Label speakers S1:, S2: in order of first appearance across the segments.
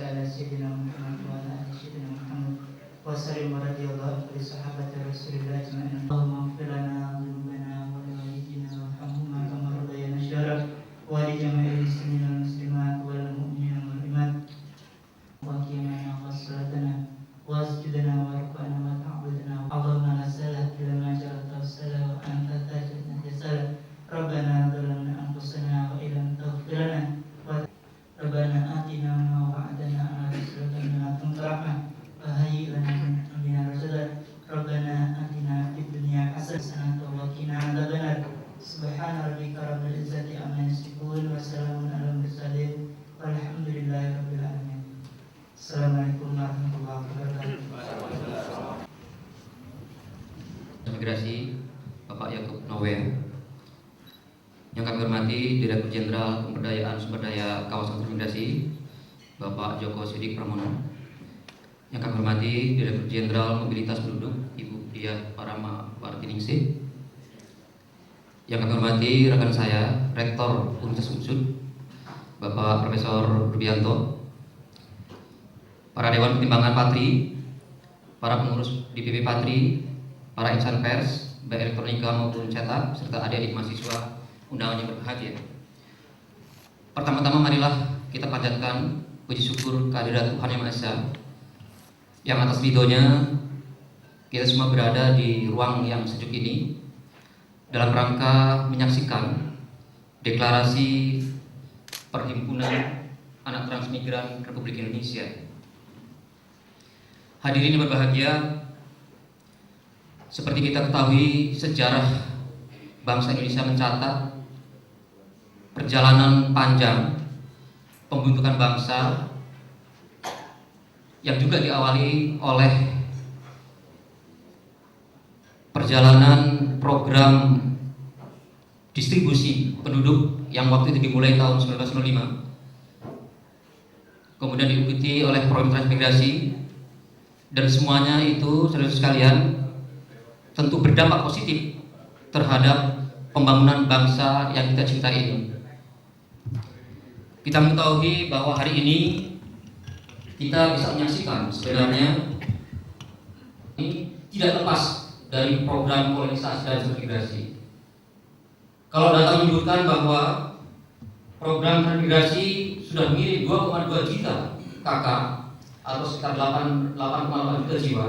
S1: ala sayyidina Muhammad wa ala ali sayyidina Muhammad wa sallim radhiyallahu anhu sahabati Rasulillah ajma'in. Allahumma ighfir lana dhunubana wa li walidina warhamhuma kama rabbayana shighara wa li jami'il muslimin wal muslimat wal mu'minin wal mu'minat wa qina salatana wa asjudana wa rukana wa ta'budana. Allahumma la salah illa ma ja'altahu salah wa anta taj'alul salah. Rabbana zalamna anfusana wa illam taghfir lana wa Rabbana atina ma wa'adana ala rusulika wa tuntarahna wa hayyi lana min amrina rashada. Rabbana atina fid dunya hasanatan wa qina adzabannar. Subhana rabbika rabbil izzati amma yasifun wa salamun alal mursalin walhamdulillahi rabbil alamin. Assalamualaikum warahmatullahi wabarakatuh.
S2: Imigrasi Bapak Yakub Nower. Yang kami hormati Direktur Jenderal Pemberdayaan Sumber Daya Kawasan Transmigrasi Bapak Joko Sidik Pramono. Yang kami hormati Direktur Jenderal Mobilitas Penduduk Ibu Diah Parama Wartiningsih. Yang kami hormati rekan saya Rektor Universitas Unsud Bapak Profesor Rubianto, para Dewan Pertimbangan Patri, para pengurus DPP Patri, para insan pers, baik elektronika maupun cetak, serta adik-adik mahasiswa undangan yang berbahagia. Pertama-tama marilah kita panjatkan puji syukur kehadirat Tuhan Yang Maha Esa, yang atas ridhonya kita semua berada di ruang yang sejuk ini dalam rangka menyaksikan deklarasi Perhimpunan Anak Transmigran Republik Indonesia. Hadirin yang berbahagia, seperti kita ketahui, sejarah bangsa Indonesia mencatat perjalanan panjang pembentukan bangsa yang juga diawali oleh perjalanan program distribusi penduduk yang waktu itu dimulai tahun 1905, kemudian diikuti oleh program transmigrasi, dan semuanya itu, saudara sekalian, tentu berdampak positif terhadap pembangunan bangsa yang kita cintai ini. Kita mengetahui bahwa hari ini kita bisa menyaksikan sebenarnya ini tidak lepas dari program kolonisasi dan transmigrasi. Kalau data menunjukkan bahwa program transmigrasi sudah mengirim 2,2 juta KK atau sekitar 8,8 juta jiwa,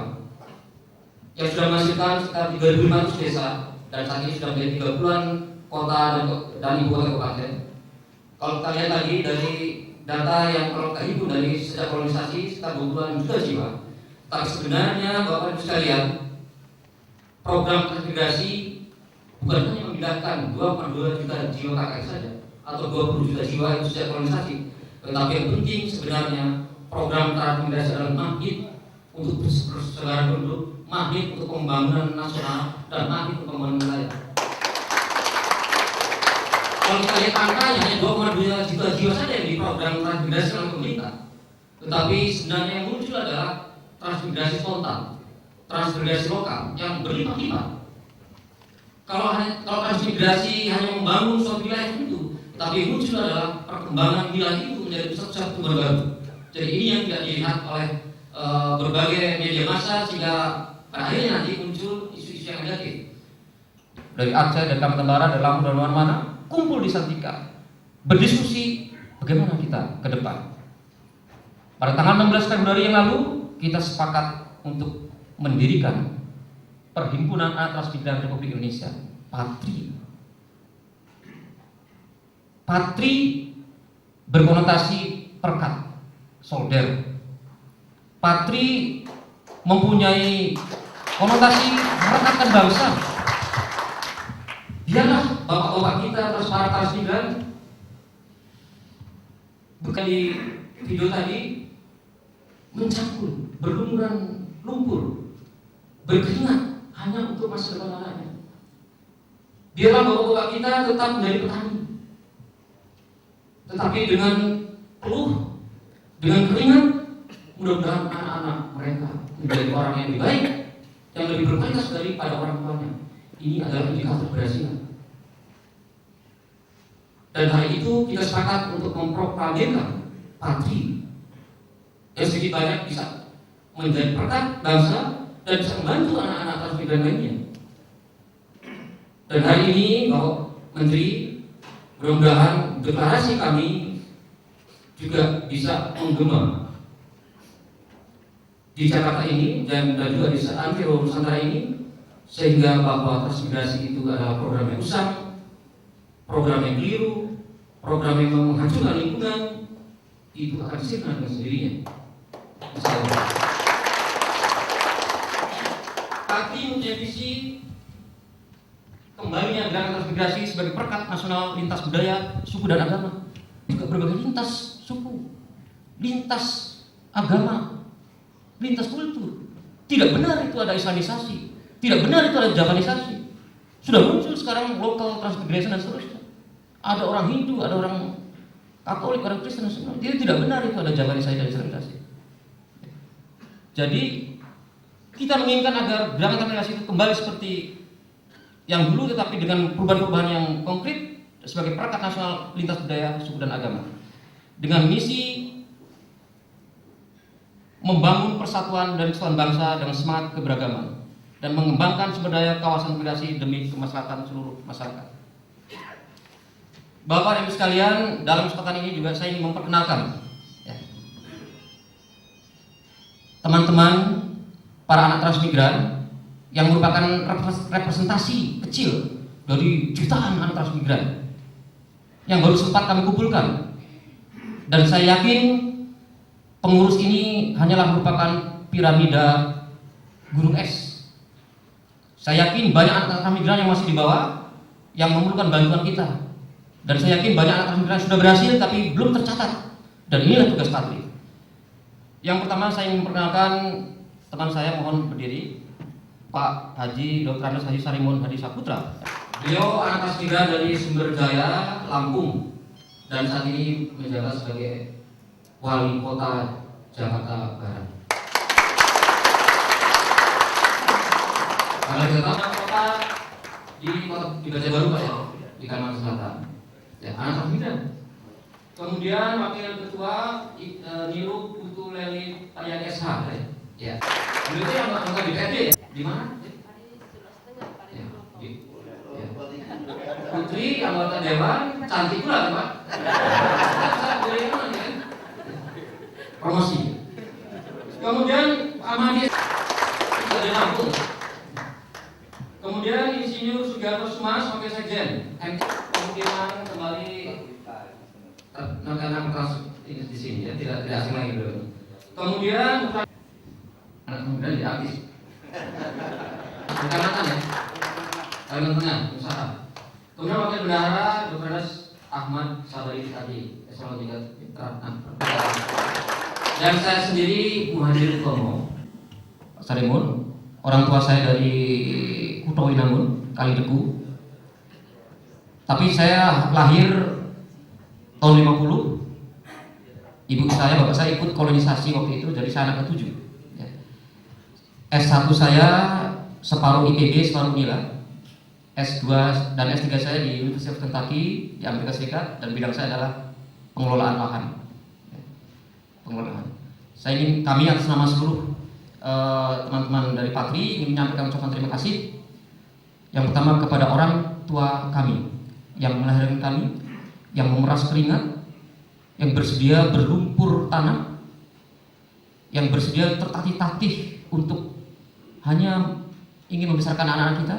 S2: yang sudah menghasilkan sekitar 3.500 desa, dan saat ini sudah menjadi 3 bulan kota dan ibu kota kabupaten. Kalau kita lihat tadi dari data yang kalau kita hitung dari sejak kolonisasi sekitar 20 juta jiwa, tapi sebenarnya Bapak Ibu sekalian, program transmigrasi bukan hanya memindahkan 2,2 juta jiwa KKI saja atau 20 juta jiwa itu sejak kolonisasi, tetapi yang penting sebenarnya program transmigrasi adalah magnet untuk persaudaraan penduduk, magnet untuk pembangunan nasional, dan magnet untuk pembangunan wilayah. Kalau kita lihat angkanya hanya 2,2 juta jiwa saja yang di program transmigrasi oleh pemerintah, tetapi sebenarnya yang muncul adalah transmigrasi spontan, transmigrasi lokal yang berlimpah-limpah. Kalau transmigrasi hanya membangun suatu wilayah tertentu, tapi yang muncul adalah perkembangan wilayah itu menjadi pusat-pusat pertumbuhan baru. Jadi ini yang tidak dilihat oleh berbagai media massa, sehingga pada akhirnya nanti muncul isu-isu yang negatif. Dari Aceh dan Kalimantan Barat dan Lampung dan mana-mana kumpul di Salatiga, berdiskusi bagaimana kita ke depan. Pada tanggal 16 Februari yang lalu kita sepakat untuk mendirikan Perhimpunan Anak Transmigran Republik Indonesia, PATRI. PATRI berkonotasi perkat, solder. PATRI mempunyai konotasi merekatkan bangsa. Biarlah bapak-bapak kita terus para transmigran, bukan di video tadi, mencampur, berlumuran lumpur, berkeringat hanya untuk masa depan anaknya. Biarlah bapak-bapak kita tetap menjadi petani, tetapi dengan peluh, dengan keringat, mudah-mudahan anak-anak mereka menjadi orang yang lebih baik, yang lebih berkualitas daripada orang tuanya. Ini adalah indikator keberhasilan. Dan hari itu kita sepakat untuk memproklamirkan PATRI yang sedikit banyak bisa menjadi berkat bangsa dan bisa membantu anak-anak transmigran lainnya. Dan hari ini Bapak Menteri, mudah-mudahan deklarasi kami juga bisa menggema di Jakarta ini dan juga di antero Nusantara ini, sehingga bahwa transmigrasi itu adalah program yang besar, program yang keliru, program yang menghancurkan lingkungan, itu akan sirna dengan sendirinya. Tapi mempunyai visi kembalinya gerakan transmigrasi sebagai perekat nasional lintas budaya, suku dan agama, juga berbagai lintas suku, lintas agama, lintas kultur. Tidak benar itu ada Islamisasi, tidak benar itu ada Javanisasi. Sudah muncul sekarang local transmigration dan seterusnya. Ada orang Hindu, ada orang Katolik, orang Kristen dan seterusnya. Jadi tidak benar itu ada Javanisasi dan Islamisasi. Jadi kita menginginkan agar gerakan transmigrasi itu kembali seperti yang dulu, tetapi dengan perubahan-perubahan yang konkret sebagai perekat nasional lintas budaya, suku dan agama, dengan misi membangun persatuan dan kesatuan bangsa dengan semangat keberagaman dan mengembangkan sumber daya kawasan migrasi demi kemaslahatan seluruh masyarakat. Bapak dan Ibu sekalian, dalam kesempatan ini juga saya ingin memperkenalkan teman-teman para anak transmigran yang merupakan representasi kecil dari jutaan anak transmigran yang baru sempat kami kumpulkan. Dan saya yakin pengurus ini hanyalah merupakan piramida gunung es. Saya yakin banyak anak transmigran yang masih di bawah yang memerlukan bantuan kita. Dan saya yakin banyak anak transmigran sudah berhasil tapi belum tercatat. Dan inilah tugas Patri. Yang pertama saya ingin memperkenalkan teman saya, mohon berdiri, Pak Haji Dr. Andes Haji Sarimun Hadi Saputra. Beliau anak transmigran dari Sumber Jaya, Lampung, dan saat ini menjabat sebagai Wali Kota Jakarta Barat. Karena kita tahu kota di Gajah Baru Pak ya, di Kalimantan Selatan. Ya, anak transmigran. Kemudian Wakil Ketua Nilu Putu Leli Tayan SH. Ya. Beliau itu yang anggota DPRD ya? Di mana? Ya. Putri anggota Dewan, cantik pula kan Pak? Promosi. Kemudian Ahmadiyah dari Lampung. Kemudian Insinyur Sugiarto Sumas, Wakil Sekjen. Kemudian kembali karena ini di sini ya, tidak asing lagi dulu. Kemudian anak muda jadi artis. Kecamatan ya, Kalimantan Tengah, usaha. Kemudian Wakil Bendahara Dr. Ahmad Sabari tadi, S3 dan saya sendiri Muhajir Tomo Sarimun, orang tua saya dari Kuto Winangun, Kalideku. Tapi saya lahir tahun 50. Ibu saya, bapak saya ikut kolonisasi waktu itu, jadi saya anak ke-7. S1 saya separuh IPB, separuh Unila. S2 dan S3 saya di University of Kentucky di Amerika Serikat, dan bidang saya adalah pengelolaan lahan. Pengelolaan. Kami atas nama seluruh teman-teman dari Patri ingin menyampaikan ucapan terima kasih. Yang pertama kepada orang tua kami yang melahirkan kami, yang memeras keringat, yang bersedia berlumpur tanah, yang bersedia tertatih-tatih untuk hanya ingin membesarkan anak-anak kita.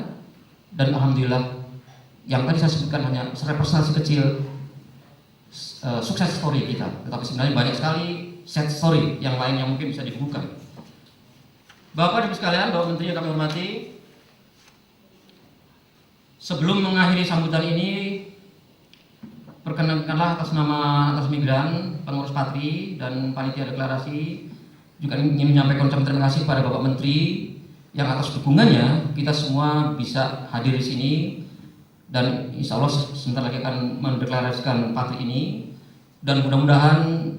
S2: Dan alhamdulillah, yang tadi saya sebutkan hanya representasi kecil sukses story kita, tetapi sebenarnya banyak sekali sad story yang lain yang mungkin bisa dibukukan. Bapak dan Ibu sekalian, Bapak Menteri yang kami hormati, sebelum mengakhiri sambutan ini, perkenankanlah atas nama transmigran, pengurus Patri dan panitia deklarasi juga ingin menyampaikan ucapan terima kasih kepada Bapak Menteri yang atas dukungannya kita semua bisa hadir di sini, dan insya Allah sebentar lagi akan mendeklarasikan Patri ini, dan mudah-mudahan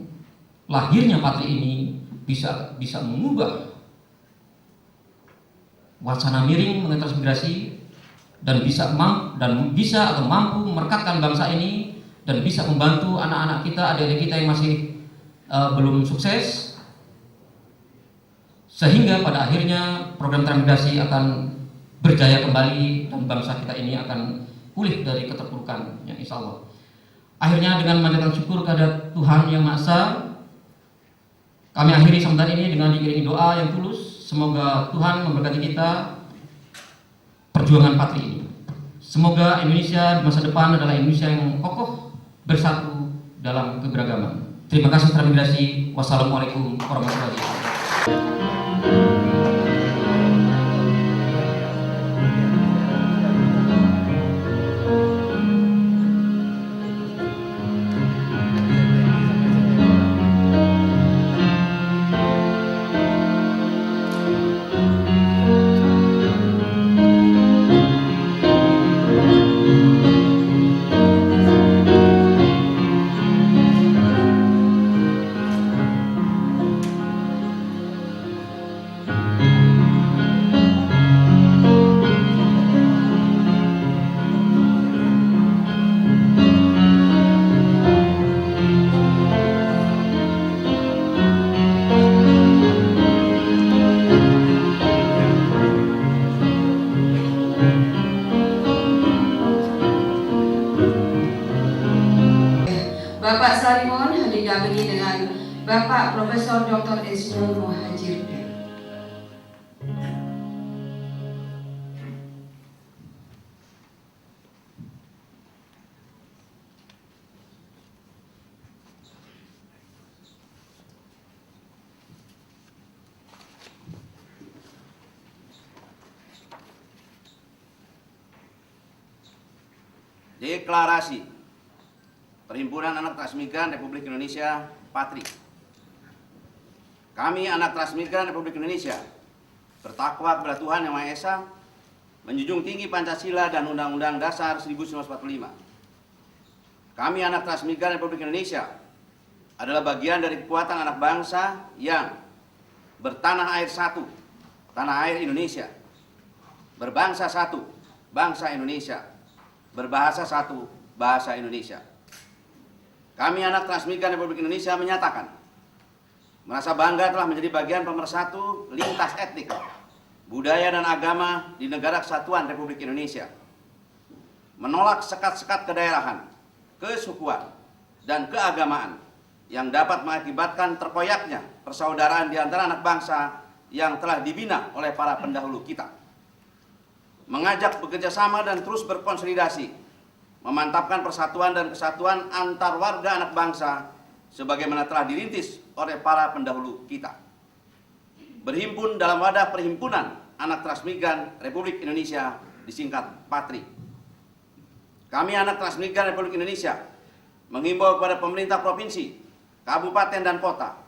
S2: lahirnya Patri ini bisa mengubah wacana miring mengenai transmigrasi dan bisa atau mampu merekatkan bangsa ini dan bisa membantu anak-anak kita, adik-adik kita yang masih belum sukses sehingga pada akhirnya program transmigrasi akan berjaya kembali dan bangsa kita ini akan pulih dari keterpurukan yang insya Allah. Akhirnya dengan memanjatkan syukur kepada Tuhan Yang Maha Esa, kami akhiri sambutan ini dengan diiringi doa yang tulus. Semoga Tuhan memberkati kita perjuangan Patri ini. Semoga Indonesia di masa depan adalah Indonesia yang kokoh, bersatu dalam keberagaman. Terima kasih transmigrasi. Wassalamualaikum warahmatullahi wabarakatuh.
S3: Bapak Salimon didampingi dengan Bapak Profesor Dr. Isnur Muhajir.
S4: Deklarasi Perhimpunan Anak Transmigran Republik Indonesia Patri. Kami anak transmigran Republik Indonesia bertakwa kepada Tuhan Yang Maha Esa, menjunjung tinggi Pancasila dan Undang-Undang Dasar 1945. Kami anak transmigran Republik Indonesia adalah bagian dari kekuatan anak bangsa yang bertanah air satu, tanah air Indonesia, berbangsa satu, bangsa Indonesia, berbahasa satu, bahasa Indonesia. Kami anak transmigran Republik Indonesia menyatakan merasa bangga telah menjadi bagian pemersatu lintas etnik, budaya dan agama di negara kesatuan Republik Indonesia. Menolak sekat-sekat kedaerahan, kesukuan, dan keagamaan yang dapat mengakibatkan terkoyaknya persaudaraan di antara anak bangsa yang telah dibina oleh para pendahulu kita. Mengajak bekerja sama dan terus berkonsolidasi, memantapkan persatuan dan kesatuan antar warga anak bangsa sebagaimana telah dirintis oleh para pendahulu kita. Berhimpun dalam wadah Perhimpunan Anak Transmigran Republik Indonesia, disingkat PATRI. Kami anak transmigran Republik Indonesia menghimbau kepada pemerintah provinsi, kabupaten dan kota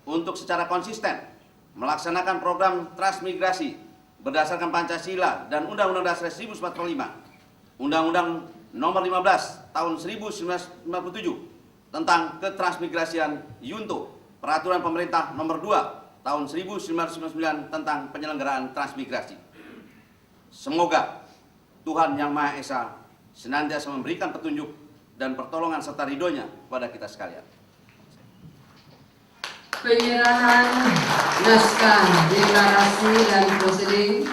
S4: untuk secara konsisten melaksanakan program transmigrasi berdasarkan Pancasila dan Undang-Undang Dasar 1945, Undang-Undang Nomor 15 Tahun 1997 tentang ketransmigrasian Yunto, Peraturan Pemerintah Nomor 2 Tahun 1999 tentang penyelenggaraan transmigrasi. Semoga Tuhan Yang Maha Esa senantiasa memberikan petunjuk dan pertolongan serta ridhonya kepada kita sekalian.
S3: Penyerahan naskah deklarasi dan prosedur.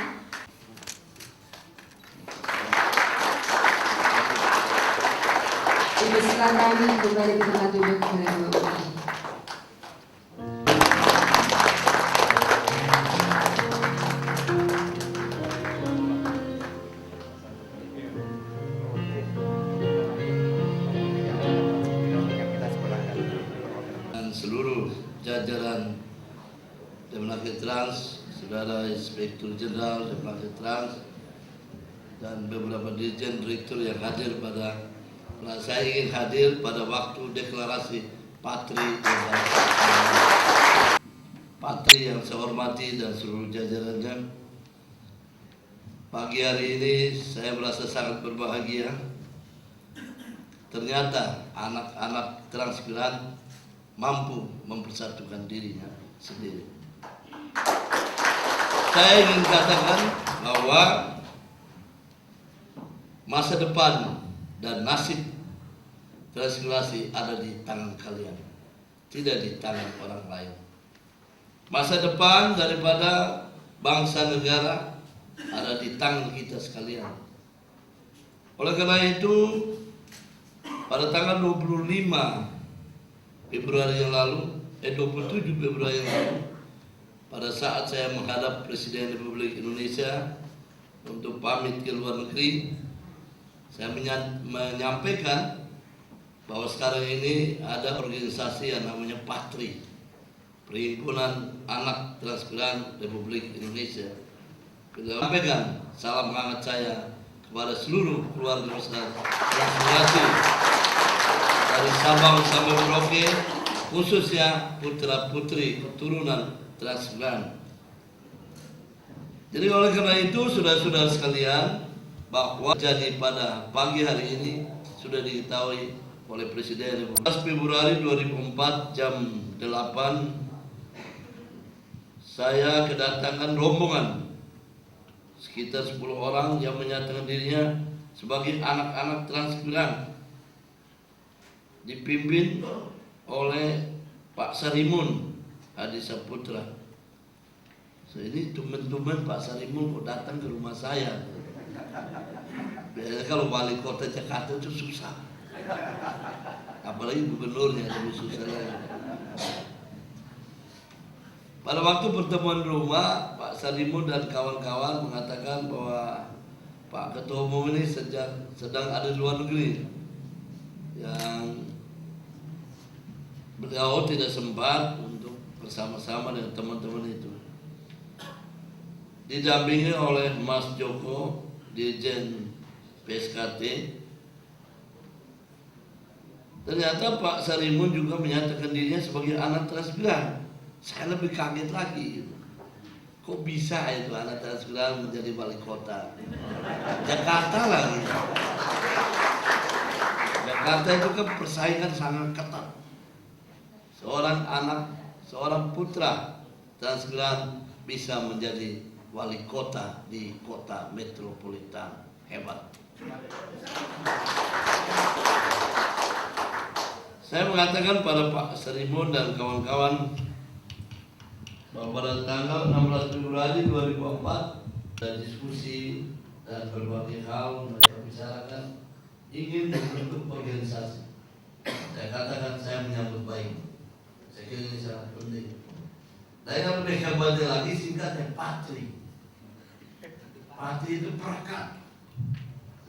S3: Silakan kembali ke tempat duduk oleh Bapak.
S5: Dan seluruh jajaran Demenakes Trans, Saudara Inspektur Jenderal Demenakes Trans, dan beberapa dirjen direktur yang hadir pada. Nah, saya ingin hadir pada waktu deklarasi Patri yang saya hormati dan seluruh jajarannya. Pagi hari ini saya merasa sangat berbahagia. Ternyata anak-anak transmigran mampu mempersatukan dirinya sendiri. Saya ingin katakan bahwa masa depan dan nasib transmigrasi ada di tangan kalian, tidak di tangan orang lain. Masa depan daripada bangsa negara ada di tangan kita sekalian. Oleh karena itu, pada tanggal 27 Februari yang lalu, pada saat saya menghadap Presiden Republik Indonesia untuk pamit ke luar negeri, saya menyampaikan bahwa sekarang ini ada organisasi yang namanya PATRI, Perhimpunan Anak Transmigran Republik Indonesia. Saya sampaikan salam hangat saya kepada seluruh keluarga besar transmigrasi dari Sabang sampai Merauke, khususnya putra-putri keturunan transmigran. Jadi oleh karena itu, saudara-saudara sekalian, bahwa jadi pada pagi hari ini sudah diketahui oleh Presiden 11 Februari 2004 jam 8 saya kedatangan rombongan sekitar 10 orang yang menyatakan dirinya sebagai anak-anak transmigran dipimpin oleh Pak Sarimun Hadi Saputra. So, ini teman-teman Pak Sarimun kok datang ke rumah saya. Biasanya kalau wali kota Jakarta itu susah, apalagi gubernurnya lebih susah lagi. Pada waktu pertemuan rumah, Pak Sarimun dan kawan-kawan mengatakan bahwa Pak Ketua Umum ini sedang ada di luar negeri, yang beliau tidak sempat untuk bersama-sama dengan teman-teman itu. Didampingi oleh Mas Joko, Dirjen PSKT. Ternyata Pak Sarimun juga menyatakan dirinya sebagai anak transmigran. Saya lebih kaget lagi. Kok bisa itu anak transmigran menjadi wali kota Jakarta lagi? Jakarta itu kan persaingan sangat ketat. Seorang putra transmigran bisa menjadi wali kota di kota metropolitan. Hebat. Saya mengatakan pada Pak Sarimun dan kawan-kawan bahwa pada tanggal 16 Februari 2004 ada diskusi dan berbagai hal mereka bicarakan ingin membentuk organisasi. Saya katakan saya menyambut baik. Saya kira ini sangat penting. Dan yang lebih hebatnya lagi singkatnya PATRI. PATRI itu perekat.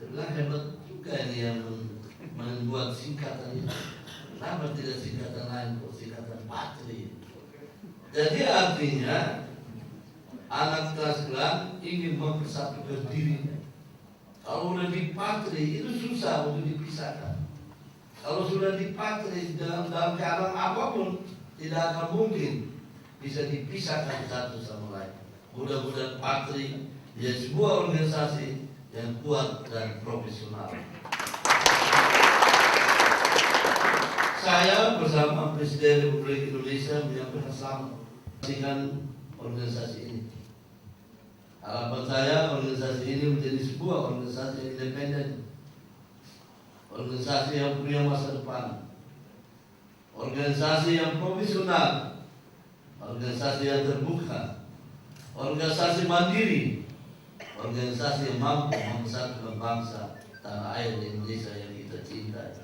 S5: Saya bilang hebat juga ini yang membuat singkatan itu. Kenapa tidak singkatan lain kok singkatan PATRI? Jadi artinya anak transmigran ingin mempersatukan dirinya. Kalau sudah di PATRI itu susah untuk dipisahkan. Kalau sudah di PATRI dalam keadaan apapun tidak akan mungkin bisa dipisahkan satu sama lain. Mudah-mudahan PATRI menjadi sebuah organisasi yang kuat dan profesional. Saya bersama Presiden Republik Indonesia menyampaikan selamat dengan organisasi ini. Harapan saya organisasi ini menjadi sebuah organisasi yang independen, organisasi yang punya masa depan, organisasi yang profesional, organisasi yang terbuka, organisasi mandiri, organisasi yang mampu membesarkan bangsa tanah air Indonesia yang kita cintai.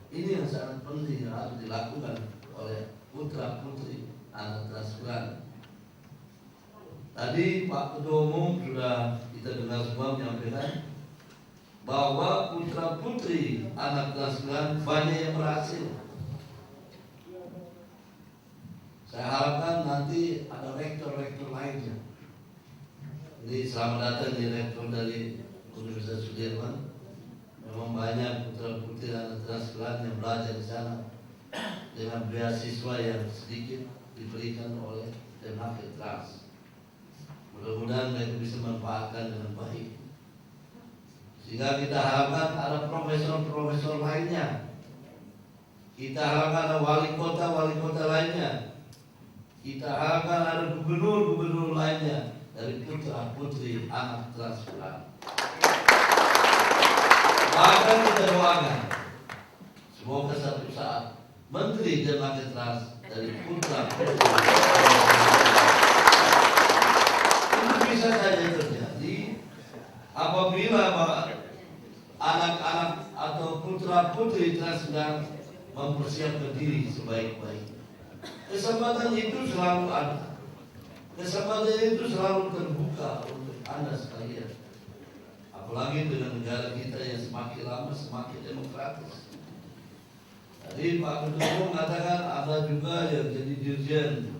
S5: Ini yang sangat penting yang harus dilakukan oleh putra-putri anak transmigran. Tadi Pak Ketua Umum sudah kita dengar semua menyampaikan bahwa putra-putri anak transmigran banyak yang berhasil. Saya harapkan nanti ada rektor-rektor lainnya. Jadi selamat datang di rektor dari Universitas Sudirman. Memang banyak putra-putri anak transmigran yang belajar di sana dengan beasiswa yang sedikit diberikan oleh Demnaker Trans. Mudah-mudahan mereka bisa manfaatkan dengan baik. Sehingga kita harapkan ada profesor-profesor lainnya. Kita harapkan ada wali kota lainnya. Kita harapkan ada gubernur lainnya dari putra-putri anak transmigran. Bahkan kita doakan semoga satu saat Menteri Demnaker Trans dari putra-putri mempersiapkan diri sebaik-baiknya. Kesempatan itu selalu ada. Kesempatan itu selalu terbuka untuk Anda sekalian. Apalagi dengan negara kita yang semakin lama semakin demokratis. Tadi Pak Ketua Umum mengatakan ada juga yang jadi dirjen,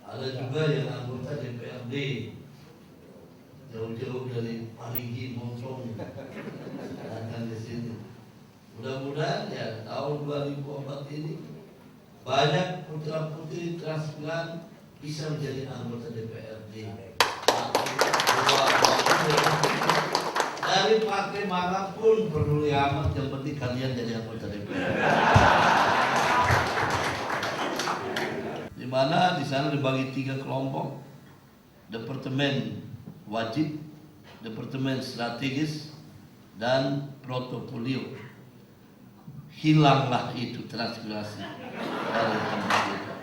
S5: ada juga yang anggota DPRD, jauh-jauh dari Parigi Montong datang di sini. Mudah-mudahan ya tahun 2004 ini banyak putra-putri transmigran bisa menjadi anggota DPRD. Dari partai manapun peduli amat, yang penting kalian jadi anggota DPR. Di mana di sana dibagi 3 kelompok: departemen wajib, departemen strategis, dan protokolio. Hilanglah itu transmigrasi dari tempat itu.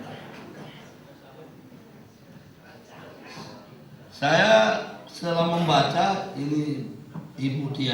S5: Saya setelah membaca ini Ibu Tia